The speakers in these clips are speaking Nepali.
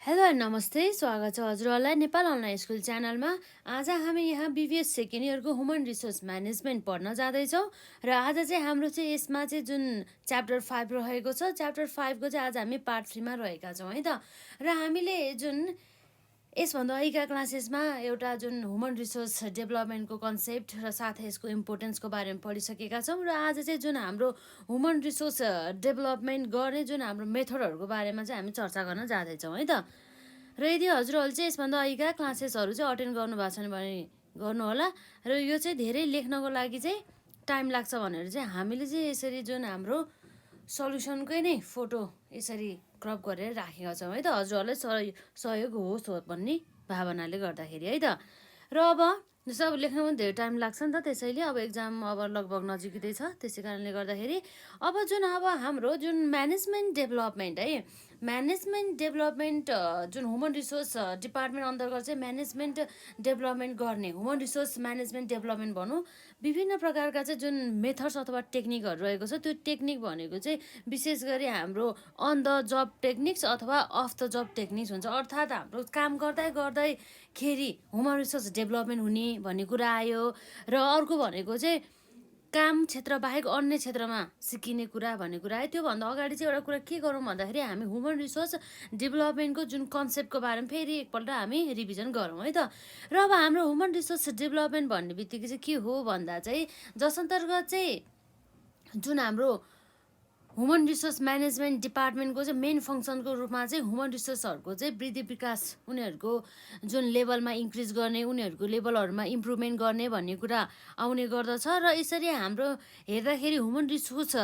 हेलो एन्ड नमस्ते, स्वागत छ हजुरहरूलाई नेपाल अनलाइन स्कुल च्यानलमा। आज हामी यहाँ BBS सेकेन्ड इयरको ह्युमन रिसोर्स म्यानेजमेन्ट पढ्न जाँदैछौँ र आज चाहिँ हाम्रो चाहिँ यसमा चाहिँ जुन च्याप्टर 5 रहेको छ, च्याप्टर 5 को चाहिँ आज हामी पार्ट 3 मा रहेका छौँ है त। र हामीले जुन यसभन्दा अघिका क्लासेसमा एउटा जुन ह्युमन रिसोर्स डेभलपमेन्टको कन्सेप्ट र साथै यसको इम्पोर्टेन्सको बारेमा पढिसकेका छौँ र आज चाहिँ जुन हाम्रो ह्युमन रिसोर्स डेभलपमेन्ट गर्ने जुन हाम्रो मेथडहरूको बारेमा चाहिँ हामी चर्चा गर्न जाँदैछौँ है त। र यदि हजुरहरूले चाहिँ यसभन्दा अघिका क्लासेसहरू चाहिँ अटेन्ड गर्नुभएको छ भने गर्नुहोला। र यो चाहिँ धेरै लेख्नको लागि चाहिँ टाइम लाग्छ भनेर चाहिँ हामीले चाहिँ यसरी जुन हाम्रो सल्युसनकै नै फोटो यसरी क्रप गरेर राखेका छौँ है त, हजुरहरूलाई सहयोग होस् भन्ने भावनाले गर्दाखेरि है त। र अब जस्तो अब लेख्नु पनि धेरै टाइम लाग्छ नि त, त्यसैले अब एक्जाम अब लगभग नजिकै छ, त्यसै कारणले गर्दाखेरि अब हाम्रो जुन म्यानेजमेन्ट डेभलपमेन्ट है, म्यानेजमेन्ट डेभलपमेन्ट जुन ह्युमन रिसोर्स डिपार्टमेन्ट अन्तर्गत चाहिँ म्यानेजमेन्ट डेभलपमेन्ट गर्ने ह्युमन रिसोर्स म्यानेजमेन्ट डेभलपमेन्ट भनौँ, विभिन्न प्रकारका चाहिँ जुन मेथड्स अथवा टेक्निकहरू रहेको छ, त्यो टेक्निक भनेको चाहिँ विशेष गरी हाम्रो अन द जब टेक्निक्स अथवा अफ द जब टेक्निक्स हुन्छ। अर्थात् हाम्रो काम गर्दैखेरि ह्युमन रिसोर्स डेभलपमेन्ट हुने भन्ने कुरा आयो। र अर्को भनेको चाहिँ काम क्षेत्र बाहेक अन्य क्षेत्रमा सिकिने कुरा भन्ने कुरा आयो। त्योभन्दा अगाडि चाहिँ एउटा कुरा के गरौँ भन्दाखेरि हामी ह्युमन रिसोर्स डेभलपमेन्टको जुन कन्सेप्टको बारेमा फेरि एकपल्ट हामी रिभिजन गरौँ है त। र अब हाम्रो ह्युमन रिसोर्स डेभलपमेन्ट भन्ने बित्तिकै चाहिँ के हो भन्दा चाहिँ जस अन्तर्गत चाहिँ जुन हाम्रो ह्युमन रिसोर्स म्यानेजमेन्ट डिपार्टमेन्टको चाहिँ मेन फङ्सनको रूपमा चाहिँ ह्युमन रिसोर्सहरूको चाहिँ वृद्धि विकास, उनीहरूको जुन लेभलमा इन्क्रिज गर्ने, उनीहरूको लेभलहरूमा इम्प्रुभमेन्ट गर्ने भन्ने कुरा आउने गर्दछ। र यसरी हाम्रो हेर्दाखेरि ह्युमन रिसोर्स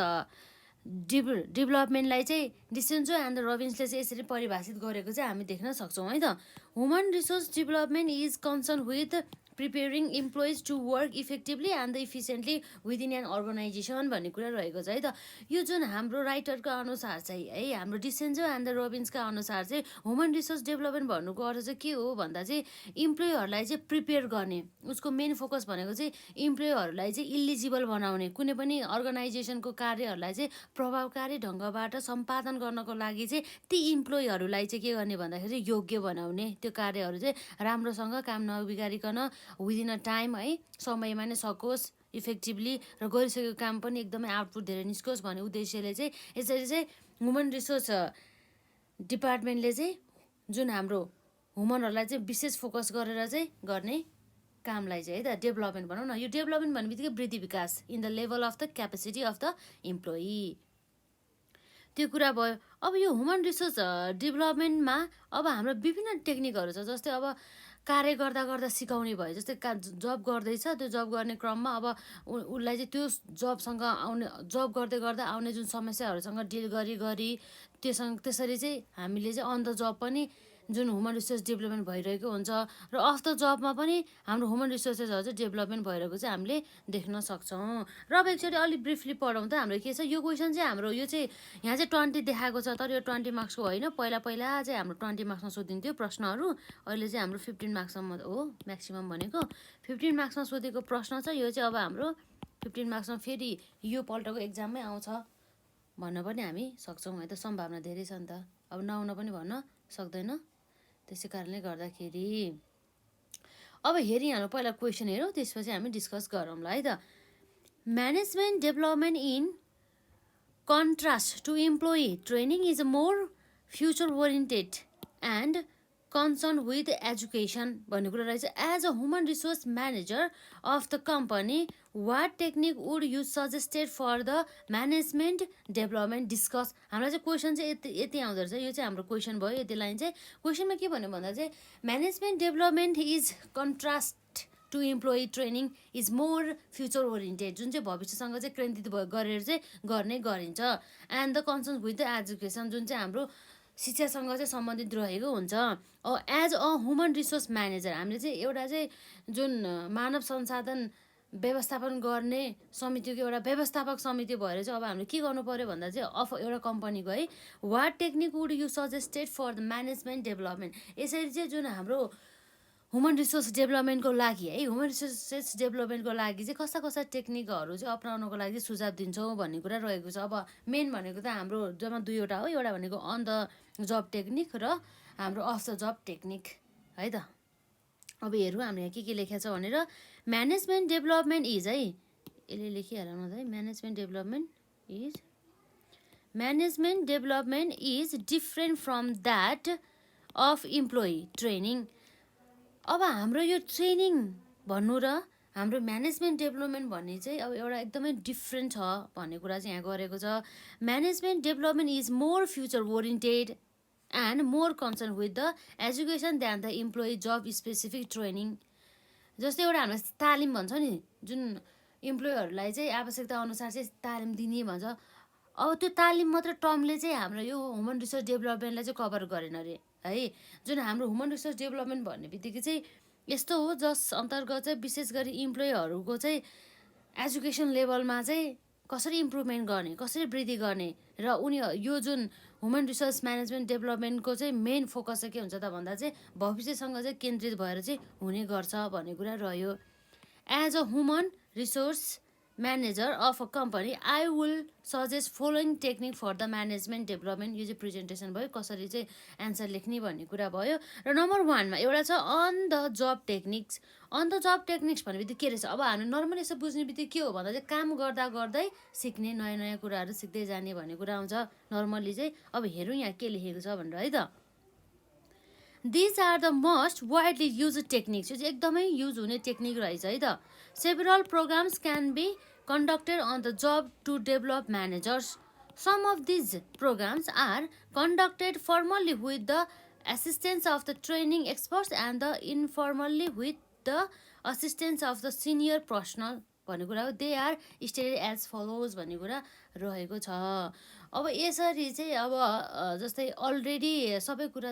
डेभलपमेन्टलाई चाहिँ डिसेन्जो एन्ड रबिन्सले चाहिँ यसरी परिभाषित गरेको चाहिँ हामी देख्न सक्छौँ है त। Human resource development is concern with preparing employees to work effectively and efficiently within an organisation भन्ने कुरा रहेको छ है त। यो जुन हाम्रो राइटरका अनुसार चाहिँ है, हाम्रो डिसेन्जो एन्ड रबिन्सका अनुसार चाहिँ ह्युमन रिसोर्स डेभलपमेन्ट भन्नुको अर्थ चाहिँ के हो भन्दा चाहिँ इम्प्लोइहरूलाई चाहिँ प्रिपेयर गर्ने, उसको मेन फोकस भनेको चाहिँ इम्प्लोइहरूलाई चाहिँ इलिजिबल बनाउने, कुनै पनि अर्गनाइजेसनको कार्यहरूलाई चाहिँ प्रभावकारी ढङ्गबाट सम्पादन गर्नको लागि चाहिँ ती इम्प्लोइहरूलाई चाहिँ के गर्ने भन्दाखेरि योग्य बनाउने, त्यो कार्यहरू चाहिँ राम्रोसँग काम नबिगारिकन विदिन अ टाइम है, समयमा नै सकोस् इफेक्टिभली, र गरिसकेको काम पनि एकदमै आउटपुट धेरै निस्कोस् भन्ने उद्देश्यले चाहिँ यसरी चाहिँ ह्युमन रिसोर्स डिपार्टमेन्टले चाहिँ जुन हाम्रो ह्युमनहरूलाई चाहिँ विशेष फोकस गरेर चाहिँ गर्ने कामलाई चाहिँ है त डेभलपमेन्ट भनौँ न। यो डेभलपमेन्ट भन्ने बित्तिकै वृद्धि विकास in the level of the capacity of the employee, त्यो कुरा भयो। अब यो ह्युमन रिसोर्स डेभलपमेन्टमा अब हाम्रो विभिन्न टेक्निकहरू छ, जस्तै अब कार्य गर्दा गर्दा सिकाउने भयो, जस्तै जब गर्दैछ त्यो जब गर्ने क्रममा अब उसलाई चाहिँ त्यो जब गर्दै गर्दा आउने जुन समस्याहरूसँग डिल गरी त्यसरी चाहिँ हामीले चाहिँ अन द जब पनि जुन ह्युमन रिसोर्स डेभलपमेन्ट भइरहेको हुन्छ, र अफ द जबमा पनि हाम्रो ह्युमन रिसोर्सेसहरू चाहिँ डेभलपमेन्ट भइरहेको चाहिँ हामीले देख्न सक्छौँ। र अब एकचोटि अलिक ब्रिफली पढौँ त हाम्रो के छ। यो क्वेसन चाहिँ हाम्रो यो चाहिँ यहाँ चाहिँ 20 देखाएको छ, तर यो 20 मार्क्सको होइन। पहिला चाहिँ हाम्रो 20 मार्क्समा सोधिन्थ्यो प्रश्नहरू, अहिले चाहिँ हाम्रो 15 मार्क्समा हो म्याक्सिमम् भनेको। 15 मार्क्समा सोधेको प्रश्न छ, यो चाहिँ अब हाम्रो 15 मार्क्समा फेरि यो पल्टको एक्जाममै आउँछ भन्न पनि हामी सक्छौँ है त, सम्भावना धेरै छ नि त, अब नआउन पनि भन्न सक्दैन। त्यसै कारणले गर्दाखेरि अब हेरिहालौँ, पहिला क्वेसन हेरौँ त्यसपछि हामी डिस्कस गरौँला है त। Management development in contrast to employee training is more future oriented and concern with education भन्ने कुरा रहेछ। As a human resource manager of the company what technique would you suggested for the management development discuss. हामीलाई चाहिँ क्वेसन चाहिँ यति आउँदो रहेछ, यो चाहिँ हाम्रो क्वेसन भयो। यति लाइन चाहिँ क्वेसनमा के भन्यो भन्दा चाहिँ management development is contrast to employee training is more future oriented, जुन चाहिँ भविष्यसँग चाहिँ केन्द्रित गरेर चाहिँ गर्ने गरिन्छ, and the concern with the education, जुन चाहिँ हाम्रो शिक्षासँग चाहिँ सम्बन्धित रहेको हुन्छ। As a human resource manager हामीले चाहिँ एउटा चाहिँ जुन मानव संसाधन व्यवस्थापन गर्ने समितिको एउटा व्यवस्थापक समिति भएर चाहिँ अब हामीले के गर्नु पर्यो भन्दा चाहिँ एउटा कम्पनीको है what technique would you suggested for the management development, यसरी चाहिँ जुन हाम्रो ह्युमन रिसोर्स डेभलपमेन्टको लागि है, ह्युमन रिसोर्सेस डेभलपमेन्टको लागि चाहिँ कस्ता टेक्निकहरू चाहिँ अपनाउनको लागि सुझाव दिन्छौँ भन्ने कुरा रहेको छ। अब मेन भनेको त हाम्रो जम्मा दुईवटा हो, एउटा भनेको अन द जब टेक्निक र हाम्रो अफ द जब टेक्निक है त। अब हेरौँ हाम्रो यहाँ के लेखेको छ भनेर। म्यानेजमेन्ट डेभलपमेन्ट इज है, यसले लेखिहालौँ न त है। Management development is different from that of employee training. अब हाम्रो यो ट्रेनिङ भन्नु र हाम्रो म्यानेजमेन्ट डेभलपमेन्ट भन्ने चाहिँ अब एउटा एकदमै डिफ्रेन्ट छ भन्ने कुरा चाहिँ यहाँ गरेको छ। Management development is more future oriented and more concern with the education than the employee job specific training. जस्तै एउटा हाम्रो तालिम भन्छ नि, जुन इम्प्लोइहरूलाई चाहिँ आवश्यकता अनुसार चाहिँ तालिम दिने भन्छ। अब त्यो तालिम मात्र टर्मले चाहिँ हाम्रो यो ह्युमन रिसोर्स डेभलपमेन्टलाई चाहिँ कभर गरेन अरे है। जुन हाम्रो ह्युमन रिसोर्स डेभलपमेन्ट भन्ने बित्तिकै चाहिँ यस्तो हो जस अन्तर्गत चाहिँ विशेष गरी इम्प्लोइहरूको चाहिँ एजुकेसन लेभलमा चाहिँ कसरी इम्प्रुभमेन्ट गर्ने, कसरी वृद्धि गर्ने र उनी यो जुन ह्युमन रिसोर्स म्यानेजमेन्ट डेभलपमेन्टको चाहिँ मेन फोकस चाहिँ के हुन्छ त भन्दा चाहिँ भविष्यसँग चाहिँ केन्द्रित भएर चाहिँ हुने गर्छ भन्ने कुरा रह्यो। As a human resource manager of a company I will suggest following technique for the management development. यो चाहिँ प्रेजेन्टेसन भयो, कसरी चाहिँ एन्सर लेख्ने भन्ने कुरा भयो। र नम्बर 1मा एउटा छ on the job techniques. On the job techniques भन्ने बित्तिकै के रहेछ, अब हामी नर्मली यसो बुझ्ने बित्तिकै के हो भन्दा चाहिँ काम गर्दा गर्दै सिक्ने, नयाँ नयाँ कुराहरू सिक्दै जाने भन्ने कुरा आउँछ नर्मली चाहिँ। अब हेरौँ यहाँ के लेखेको छ भनेर है त। These are the most widely use techniques. यो चाहिँ एकदमै युज हुने टेक्निक रहेछ है त। Several programs can be conducted on the job to develop managers. Some of these programs are conducted formally with the assistance of the training experts and the informally with the assistance of the senior personnel भन्ने कुरा हो। They are stated as follows भन्ने कुरा रहेको छ। अब यसरी चाहिँ अब जस्तै अलरेडी सबै कुरा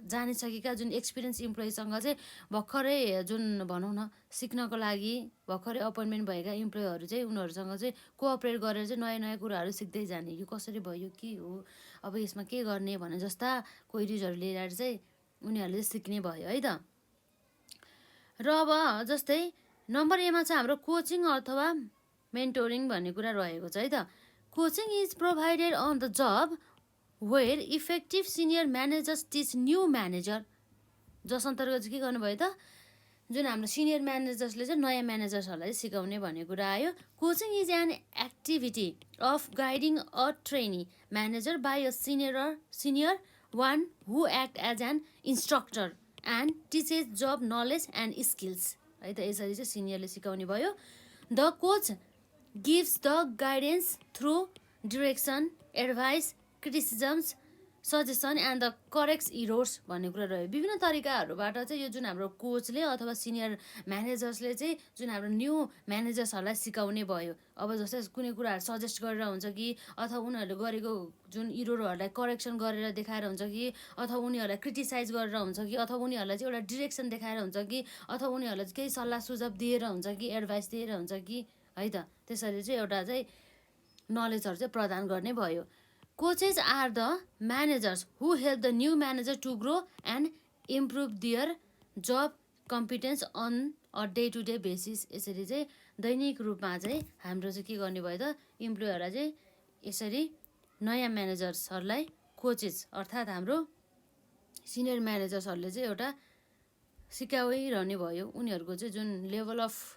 जानिसकेका जुन एक्सपिरियन्स इम्प्लोइसँग चाहिँ भर्खरै जुन भनौँ न सिक्नको लागि भर्खरै अपोइन्टमेन्ट भएका इम्प्लोइहरू चाहिँ उनीहरूसँग चाहिँ कोअपरेट गरेर चाहिँ नयाँ नयाँ कुराहरू सिक्दै जाने। यो कसरी भयो, के हो, अब यसमा के गर्ने भने जस्ता क्वेरिजहरू लिएर चाहिँ उनीहरूले सिक्ने भयो है त। र अब जस्तै नम्बर एमा छ हाम्रो कोचिङ अथवा मेन्टोरिङ भन्ने कुरा रहेको छ है त। Coaching is provided on the job where effective senior managers teach new manager. जस अन्तर्गत चाहिँ के गर्नुभयो त, जुन हाम्रो सिनियर म्यानेजर्सले चाहिँ नयाँ म्यानेजर्सहरूलाई सिकाउने भन्ने कुरा आयो। Coaching is an activity of guiding a trainee manager by a senior one who act as an instructor and teaches job knowledge and skills है त। यसरी चाहिँ सिनियरले सिकाउने भयो। The coach gives the guidance through direction, advice, criticisms, suggestion and the corrects errors भन्ने कुरा रह्यो। विभिन्न तरिकाहरूबाट चाहिँ यो जुन हाम्रो कोचले अथवा सिनियर म्यानेजर्सले चाहिँ जुन हाम्रो न्यू म्यानेजर्सहरूलाई सिकाउने भयो। अब जस्तै कुनै कुराहरू सजेस्ट गरेर हुन्छ कि अथवा उनीहरूले गरेको जुन इरोरहरूलाई करेक्सन गरेर देखाएर हुन्छ कि अथवा उनीहरूलाई क्रिटिसाइज गरेर हुन्छ कि अथवा उनीहरूलाई चाहिँ एउटा डिरेक्सन देखाएर हुन्छ कि अथवा उनीहरूलाई चाहिँ केही सल्लाह सुझाव दिएर हुन्छ कि एडभाइस दिएर हुन्छ कि है त। त्यसरी चाहिँ एउटा चाहिँ नलेजहरू चाहिँ प्रदान गर्ने भयो। Coaches are the managers who help the new manager to grow and improve their job competence on a day-to-day basis। यसरी चाहिँ दैनिक रूपमा चाहिँ हाम्रो चाहिँ के गर्ने भयो त, इम्प्लोइहरूलाई चाहिँ यसरी नयाँ म्यानेजर्सहरूलाई कोचेस अर्थात् हाम्रो सिनियर म्यानेजर्सहरूले चाहिँ एउटा सिकाइरहने भयो। उनीहरूको चाहिँ जुन लेभल अफ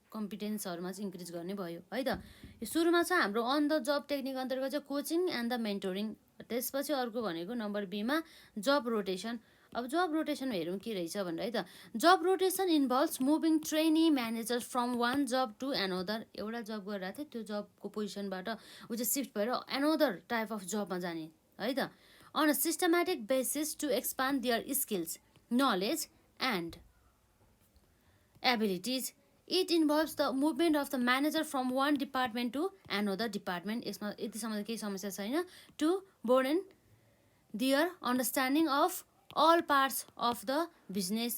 कम्पिटेन्सहरूमा चाहिँ इन्क्रिज गर्ने भयो है त। सुरुमा छ हाम्रो अन द जब टेक्निक अन्तर्गत चाहिँ कोचिङ एन्ड द मेन्टोरिङ। त्यसपछि अर्को भनेको नम्बर बीमा जब रोटेसन। अब जब रोटेसन हेरौँ के रहेछ भनेर है त। Job rotation involves moving trainee managers from one job to another. एउटा जब गरिरहेको थियो, त्यो जबको पोजिसनबाट ऊ चाहिँ सिफ्ट भएर एनअदर टाइप अफ जबमा जाने है त। On a systematic basis to expand their skills, knowledge and abilities. It involves the movement of the manager from one department to another department। यसमा यतिसम्म केही समस्या छैन। To broaden their understanding of all parts of the business।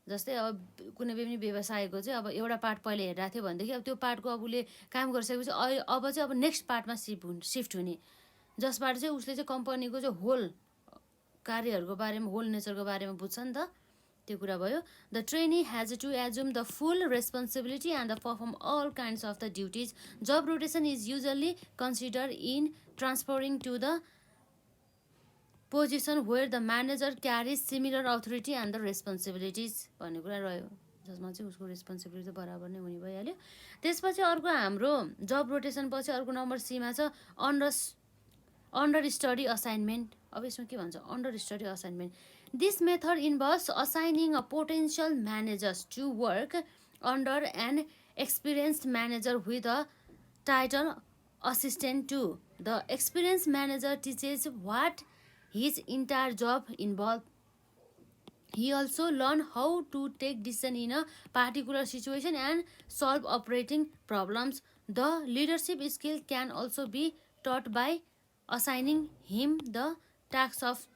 जस्तै अब कुनै पनि व्यवसायको चाहिँ अब एउटा पार्ट पहिले हेरिरहेको थियो भनेदेखि अब त्यो पार्टको अब उसले काम गरिसकेपछि अब चाहिँ अब नेक्स्ट पार्टमा सिफ्ट हुने, जसबाट चाहिँ उसले चाहिँ कम्पनीको चाहिँ होल कार्यहरूको बारेमा, होल नेचरको बारेमा बुझ्छ नि त, त्यो कुरा भयो। The trainee has to assume the full responsibility and the perform all kinds of the duties. Job rotation is usually consider in transferring to the position where the manager carries similar authority and the responsibilities भन्ने कुरा रह्यो, जसमा चाहिँ उसको रेस्पोन्सिबिलिटी बराबर नै हुने भइहाल्यो। त्यसपछि अर्को हाम्रो जब रोटेसन पछि अर्को नम्बर सीमा छ अन्डर स्टडी असाइनमेन्ट। अब यसमा के भन्छ, under study assignment. This method involves assigning a potential managers to work under an experienced manager with a title assistant to. The experienced manager teaches what his entire job involves. He also learns how to take decision in a particular situation and solve operating problems. The leadership skill can also be taught by assigning him the task of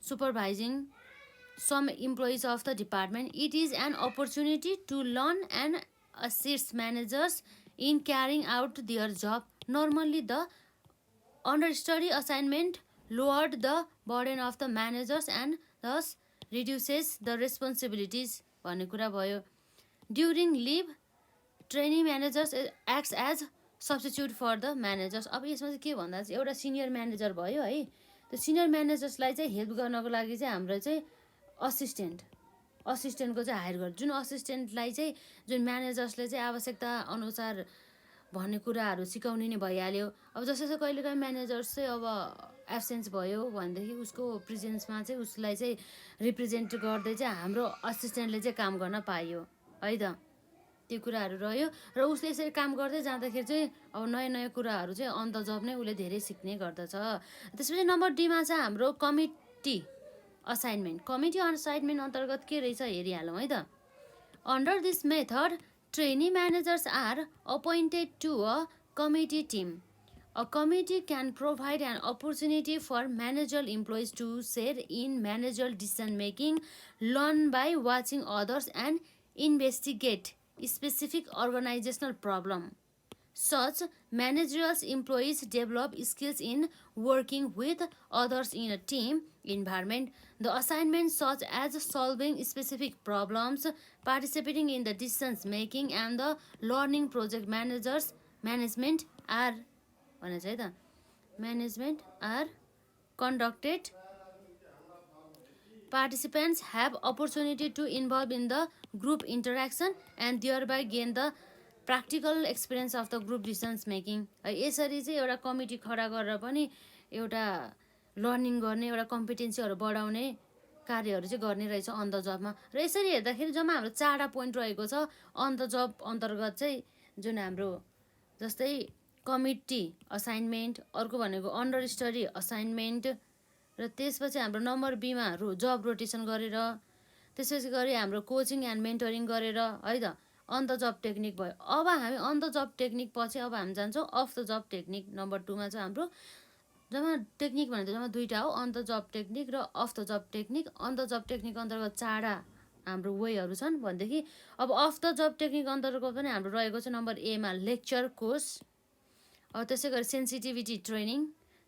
supervising some employees of the department. It is an opportunity to learn and assist managers in carrying out their job. Normally, the understudy assignment lowered the burden of the managers and thus reduces the responsibilities भन्ने कुरा भयो। During leave, trainee managers acts as substitute for the managers. अब यसमा चाहिँ के भन्दा चाहिँ एउटा सिनियर म्यानेजर भयो है, त्यो सिनियर म्यानेजर्सलाई चाहिँ हेल्प गर्नको लागि चाहिँ हाम्रो चाहिँ असिस्टेन्टको चाहिँ हायर गर्छ। जुन असिस्टेन्टलाई चाहिँ जुन म्यानेजर्सले चाहिँ आवश्यकता अनुसार भन्ने कुराहरू सिकाउने नै भइहाल्यो। अब जस्तो कहिलेकाहीँ म्यानेजर्स चाहिँ अब एब्सेन्स भयो भनेदेखि उसको प्रेजेन्समा चाहिँ उसलाई चाहिँ रिप्रेजेन्ट गर्दै चाहिँ हाम्रो असिस्टेन्टले चाहिँ काम गर्न पाइयो है त, त्यो कुराहरू रह्यो। र उसले यसरी काम गर्दै जाँदाखेरि चाहिँ अब नयाँ नयाँ कुराहरू चाहिँ अन द जब नै उसले धेरै सिक्ने गर्दछ। त्यसपछि नम्बर डीमा चाहिँ हाम्रो कमिटी असाइनमेन्ट। कमिटी असाइनमेन्ट अन्तर्गत के रहेछ हेरिहालौँ है त। Under this method trainee managers are appointed to a committee team. A committee can provide an opportunity for managerial employees to share in managerial decision making, learn by watching others, and investigate specific organizational problems. Such managerial employees develop skills in working with others in a team environment. The assignments such as solving specific problems, participating in the decision making, and the learning project management are conducted. Participants have opportunity to involve in the group interaction and thereby gain the practical experience of the group decisions making. यसरी चाहिँ एउटा कमिटी खडा गरेर पनि एउटा लर्निङ गर्ने, एउटा कम्पिटेन्सीहरू बढाउने कार्यहरू चाहिँ गर्ने रहेछ अन द जबमा। र यसरी हेर्दाखेरि जम्मा हाम्रो 4वटा पोइन्ट रहेको छ अन द जब अन्तर्गत चाहिँ, जुन हाम्रो जस्तै कमिटी असाइनमेन्ट, अर्को भनेको अन्डर स्टडी असाइनमेन्ट, र त्यसपछि हाम्रो नम्बर बीमा जब रोटेसन गरेर, त्यसपछि गरी हाम्रो कोचिङ एन्ड मेन्टरिङ गरेर है त अन द जब टेक्निक भयो। अब हामी अन द जब टेक्निक पछि अब हामी जान्छौँ off the job technique. Number 2मा चाहिँ हाम्रो जम्मा टेक्निक भनेको जम्मा 2टा हो, अन द जब टेक्निक र off the job technique. On the job technique अन्तर्गत 4वटा हाम्रो वेहरू छन् भनेदेखि अब अफ द जब टेक्निक अन्तर्गत पनि हाम्रो रहेको छ नम्बर एमा लेक्चर कोर्स, त्यसै गरी सेन्सिटिभिटी ट्रेनिङ,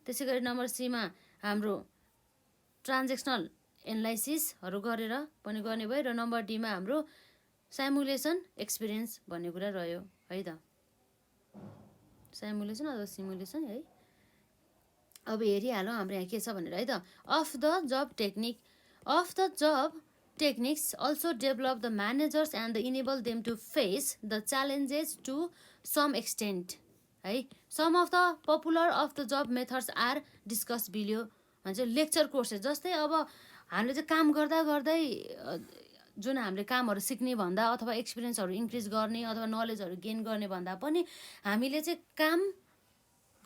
त्यसै गरी नम्बर सीमा हाम्रो ट्रान्जेक्सनल एनालाइसिसहरू गरेर पनि गर्ने भयो, र नम्बर डीमा हाम्रो सिमुलेसन एक्सपिरियन्स भन्ने कुरा रह्यो है त, सिमुलेसन अथवा सिमुलेसन है। अब हेरिहालौँ हाम्रो यहाँ के छ भनेर है त। Of the job technique. Of the job techniques also develop the managers and enable them to face the challenges to some extent. है, some of the popular of the job methods are discussed below. भन्छ लेक्चर कोर्सेस। जस्तै अब हामीले चाहिँ काम गर्दा गर्दै जुन हामीले कामहरू सिक्ने भन्दा अथवा एक्सपिरियन्सहरू इन्क्रिज गर्ने अथवा नलेजहरू गेन गर्ने भन्दा पनि हामीले चाहिँ काम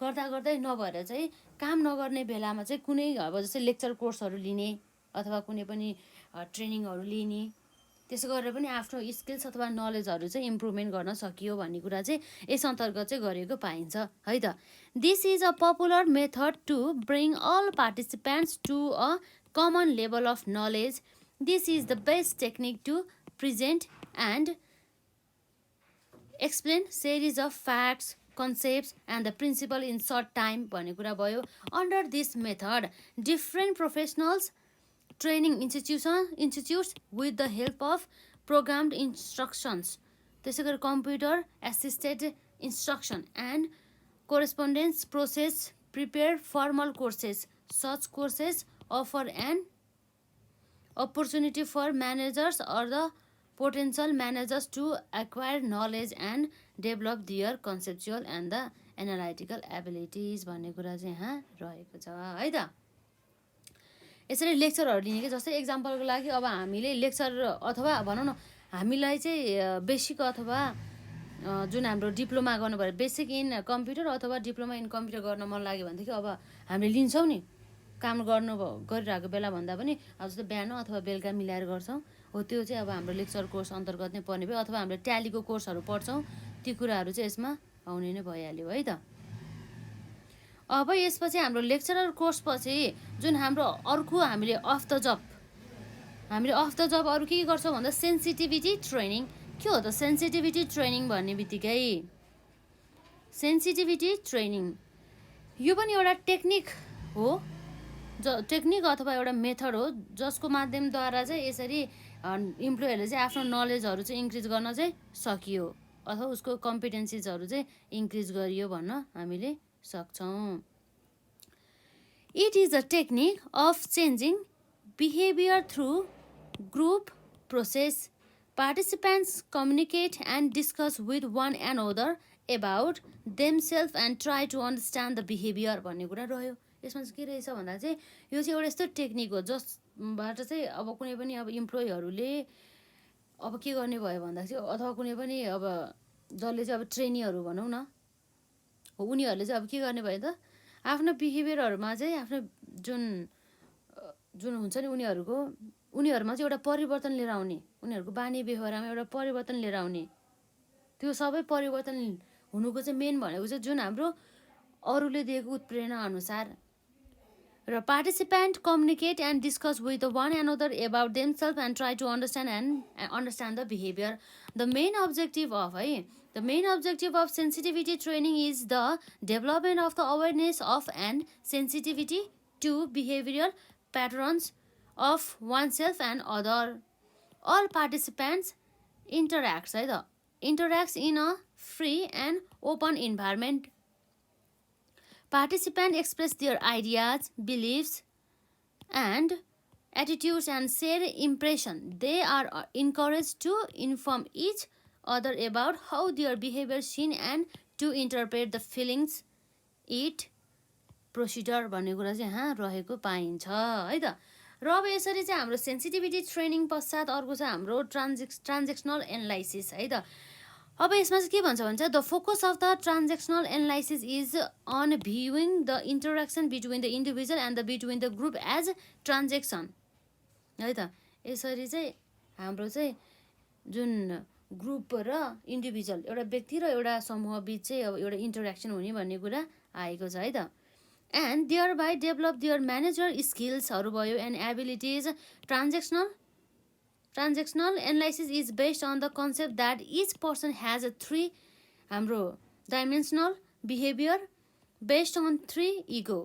गर्दा गर्दै नभएर चाहिँ काम नगर्ने बेलामा चाहिँ कुनै अब जस्तै लेक्चर कोर्सहरू लिने अथवा कुनै पनि ट्रेनिङहरू लिने, त्यसो गरेर पनि आफ्नो स्किल्स अथवा नलेजहरू चाहिँ इम्प्रुभमेन्ट गर्न सकियो भन्ने कुरा चाहिँ यस अन्तर्गत चाहिँ गरेको पाइन्छ है त। This is a popular method to bring all participants to a common level of knowledge. This is the best technique to present and explain series of facts, concepts and the principle in short time भन्ने कुरा भयो। Under this method, different professionals training institutes with the help of programmed instructions, त्यसै गरी computer assisted instruction and correspondence process prepare formal courses. Such courses offer an opportunity for managers or the potential managers to acquire knowledge and develop their conceptual and the analytical abilities भन्ने कुरा चाहिँ यहाँ रहेको छ है त। यसरी लेक्चरहरू लिने कि जस्तै एक्जाम्पलको लागि अब हामीले लेक्चर अथवा भनौँ न हामीलाई चाहिँ बेसिक अथवा जुन हाम्रो डिप्लोमा गर्नुपर्यो बेसिक इन कम्प्युटर अथवा डिप्लोमा इन कम्प्युटर गर्न मन लाग्यो भनेदेखि अब हामीले लिन्छौँ नि काम गरिरहेको बेला भन्दा पनि अब जस्तो बिहान अथवा बेलुका मिलाएर गर्छौँ हो त्यो चाहिँ अब हाम्रो लेक्चर कोर्स अन्तर्गत नै पर्ने भयो अथवा हामीले ट्यालीको कोर्सहरू पढ्छौँ ती कुराहरू चाहिँ यसमा आउने नै भइहाल्यो है त। अब यसपछि हाम्रो लेक्चरर कोर्सपछि जुन हाम्रो अर्को हामीले अफ द जब अरू के गर्छौँ भन्दा सेन्सिटिभिटी ट्रेनिङ। के हो त सेन्सिटिभिटी ट्रेनिङ भन्ने बित्तिकै सेन्सिटिभिटी ट्रेनिङ यो पनि एउटा टेक्निक हो टेक्निक अथवा एउटा मेथड हो जसको माध्यमद्वारा चाहिँ यसरी इम्प्लोयरले चाहिँ आफ्नो नलेजहरू चाहिँ इन्क्रिज गर्न चाहिँ सकियो अथवा उसको कम्पिटेन्सिजहरू चाहिँ इन्क्रिज गरियो भन्न हामीले सक्छौँ। It is a technique of changing behaviour through group process. Participants communicate and discuss with one another about themselves and try to understand the behavior भन्ने कुरा रह्यो। यसमा चाहिँ के रहेछ भन्दा चाहिँ यो चाहिँ एउटा यस्तो टेक्निक हो जसबाट चाहिँ अब कुनै पनि अब इम्प्लोयीहरूले अब के गर्ने भयो भन्दा चाहिँ अथवा कुनै पनि अब जसले चाहिँ अब ट्रेनीहरू भनौँ न हो उनीहरूले चाहिँ अब के गर्ने भयो त आफ्नो बिहेभियरहरूमा चाहिँ आफ्नो जुन हुन्छ नि उनीहरूमा चाहिँ एउटा परिवर्तन लिएर आउने उनीहरूको बानी व्यवहारमा एउटा परिवर्तन लिएर आउने त्यो सबै परिवर्तन हुनुको चाहिँ मेन भनेको चाहिँ जुन हाम्रो अरूले दिएको उत्प्रेरणा अनुसार र participant communicate and discuss with one another about themselves and try to understand the behaviour. The main objective of sensitivity training is the development of the awareness of and sensitivity to behavioural patterns of oneself and other. All participants interacts in a free and open environment. Participants express their ideas, beliefs, and attitudes and share impression. They are encouraged to inform each other about how their behavior is seen and to interpret the feelings. It procedure भन्ने कुरा चाहिँ यहाँ रहेको पाइन्छ है त। र अब यसरी चाहिँ हाम्रो सेन्सिटिभिटी ट्रेनिङ पश्चात अर्को चाहिँ हाम्रो ट्रान्जेक्सनल एनालाइसिस है त। अब यसमा चाहिँ के भन्छ भने चाहिँ the focus of the transactional analysis is on viewing the interaction between the individual and the between the group as transaction है त। यसरी चाहिँ हाम्रो चाहिँ जुन ग्रुप र इन्डिभिजुअल एउटा व्यक्ति र एउटा समूह बिच चाहिँ अब एउटा इन्टरेक्सन हुने भन्ने कुरा आएको छ है त। And thereby develop their manager skillsहरू भयो and abilities. Transactional analysis is based on the concept that each person has a three हाम्रो dimensional behavior based on three ego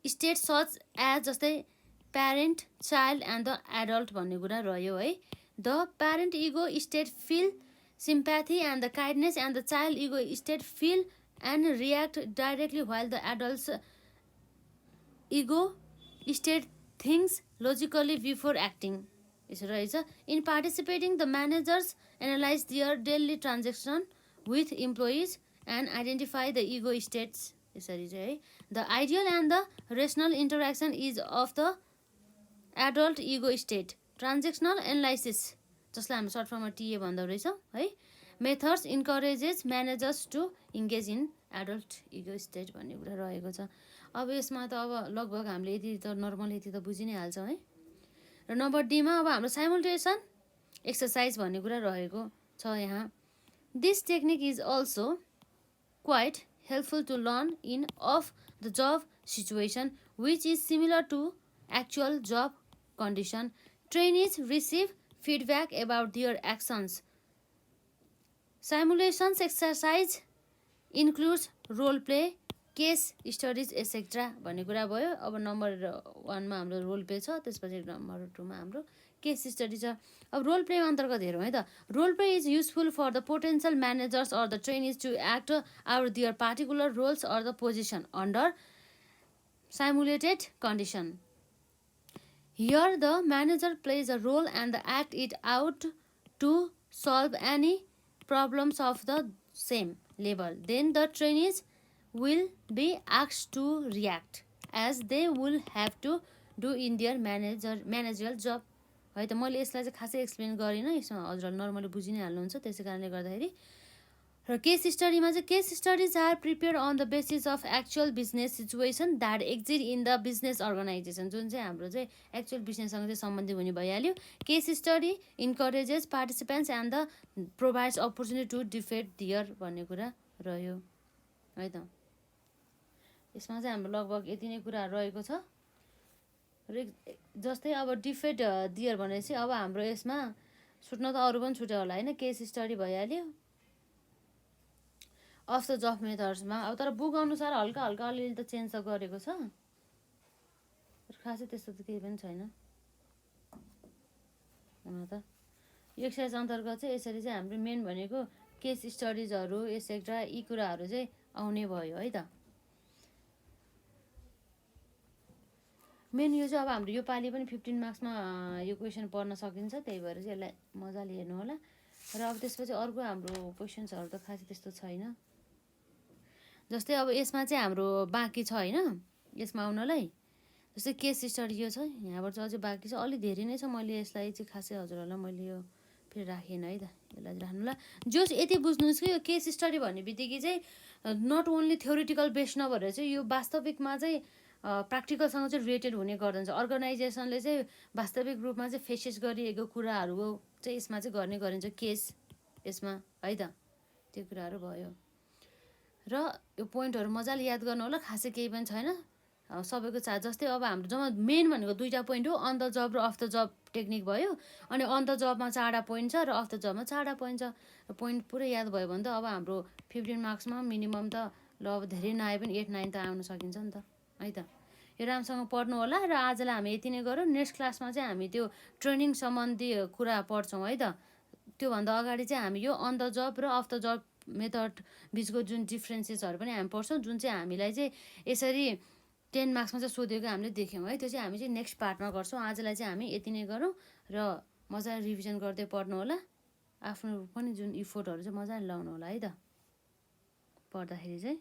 states such as जस्तै parent, child and the adult भन्ने कुरा रह्यो है। The parent ego state feel sympathy and the kindness and the child ego state feel and react directly while the adult's ego state thinks logically before acting. यसो रहेछ। In participating, the managers analyze their daily transaction with employees and identify the ego states. यसरी चाहिँ है। The ideal and the rational interaction is of the adult ego state. Transactional analysis जसलाई हामी सर्ट फर्ममा टिए भन्दो रहेछौँ है। Methods encourages managers to engage in adult ego state भन्ने कुरा रहेको छ। अब यसमा त अब लगभग हामीले यति त नर्मल यति त बुझि नै हाल्छौँ है। र नम्बर डीमा अब हाम्रो साइमल्टेसन एक्सरसाइज भन्ने कुरा रहेको छ यहाँ। This technique is also quite helpful to learn in off the job situation which is similar to actual job condition. Trainees receive feedback about their actions. Simulations exercise includes role play case studies etcetera भन्ने कुरा भयो। अब नम्बर 1मा हाम्रो रोल प्ले छ, त्यसपछि नम्बर 2मा हाम्रो केस स्टडी छ। अब रोल प्ले अन्तर्गत हेरौँ है त। Role play is useful for the potential managers or the trainees to act out their particular roles or the position under simulated condition. Here the manager plays a role and act it out to solve any problems of the same level. Then the trainees will be asked to react as they will have to do in their managerial job. है त मैले यसलाई चाहिँ खासै एक्सप्लेन गरिनँ, यसमा हजुरहरूले नर्मली बुझि नै हाल्नुहुन्छ। त्यसै कारणले गर्दाखेरि र केस स्टडीमा चाहिँ case studies are prepare on the basis of actual business situation that exist in the business organisation, जुन चाहिँ हाम्रो चाहिँ एक्चुअल बिजनेससँग चाहिँ सम्बन्धित हुने भइहाल्यो। Case study encourages participants and the provides opportunity to defeat their भन्ने कुरा रह्यो है त। यसमा चाहिँ हाम्रो लगभग यति नै कुराहरू रहेको छ। र जस्तै अब डिफेट दियर भनेपछि अब हाम्रो यसमा छुट्न त अरू पनि छुट्यो होला होइन, केस स्टडी भइहाल्यो अफ द जब मेथड्समा। अब तर बुक अनुसार हल्का हल्का अलिअलि त चेन्ज त गरेको छ, खासै त्यस्तो त केही पनि छैन हुन त। एक्सर्साइज अन्तर्गत चाहिँ यसरी चाहिँ हाम्रो मेन भनेको केस स्टडिजहरू एसेक्ट्रा यी कुराहरू चाहिँ आउने भयो है त। मेन यो चाहिँ अब हाम्रो यो पालि पनि 15 मार्क्समा यो क्वेसन पढ्न सकिन्छ, त्यही भएर चाहिँ यसलाई मजाले हेर्नु होला। र अब त्यसपछि अर्को हाम्रो क्वेसन्सहरू त खासै त्यस्तो छैन। जस्तै अब यसमा चाहिँ हाम्रो बाँकी छ होइन यसमा आउनलाई। जस्तै केस स्टडी यो छ, यहाँबाट चाहिँ अझै बाँकी छ, अलि धेरै नै छ। मैले यसलाई चाहिँ खासै हजुरहरूलाई मैले यो फेरि राखेन है त, यसलाई राख्नु ल। जो यति बुझ्नुहोस् कि यो केस स्टडी भन्ने बित्तिकै चाहिँ नट ओन्ली थ्योरिटिकल बेस नभएर चाहिँ यो वास्तविकमा चाहिँ प्र्याक्टिकलसँग चाहिँ रिलेटेड हुने गर्दछ। अर्गनाइजेसनले चाहिँ वास्तविक रूपमा चाहिँ फेसेस गरिएको कुराहरू चाहिँ यसमा चाहिँ गर्ने गरिन्छ केस यसमा है त, त्यो कुराहरू भयो। र यो पोइन्टहरू मजाले याद गर्नु होला, खासै केही पनि छैन सबैको जस्तै अब हाम्रो जम्मा मेन भनेको दुईवटा पोइन्ट हो, अन द जब र अफ द जब टेक्निक भयो। अनि अन द जबमा 4वटा पोइन्ट छ र अफ द जबमा 4वटा पोइन्ट छ। र पोइन्ट पुरै याद भयो भने त अब हाम्रो 15 मार्क्समा मिनिमम त ल अब धेरै नआए पनि 8, 9 त आउन सकिन्छ नि त है त। यो राम्रोसँग पढ्नु होला। र आजलाई हामी यति नै गरौँ। नेक्स्ट क्लासमा चाहिँ हामी त्यो ट्रेनिङ सम्बन्धी कुरा पढ्छौँ है त। त्योभन्दा अगाडि चाहिँ हामी यो अन द जब र अफ द जब मेथड बिचको जुन डिफ्रेन्सेसहरू पनि हामी पढ्छौँ, जुन चाहिँ हामीलाई चाहिँ यसरी 10 मार्क्समा चाहिँ सोधेको हामीले देख्यौँ है। त्यो चाहिँ हामी चाहिँ नेक्स्ट पार्टमा गर्छौँ। आजलाई चाहिँ हामी यति नै गरौँ र मजाले रिभिजन गर्दै पढ्नु होला। आफ्नो पनि जुन इफोर्टहरू चाहिँ मजाले लाउनु होला है त पढ्दाखेरि चाहिँ।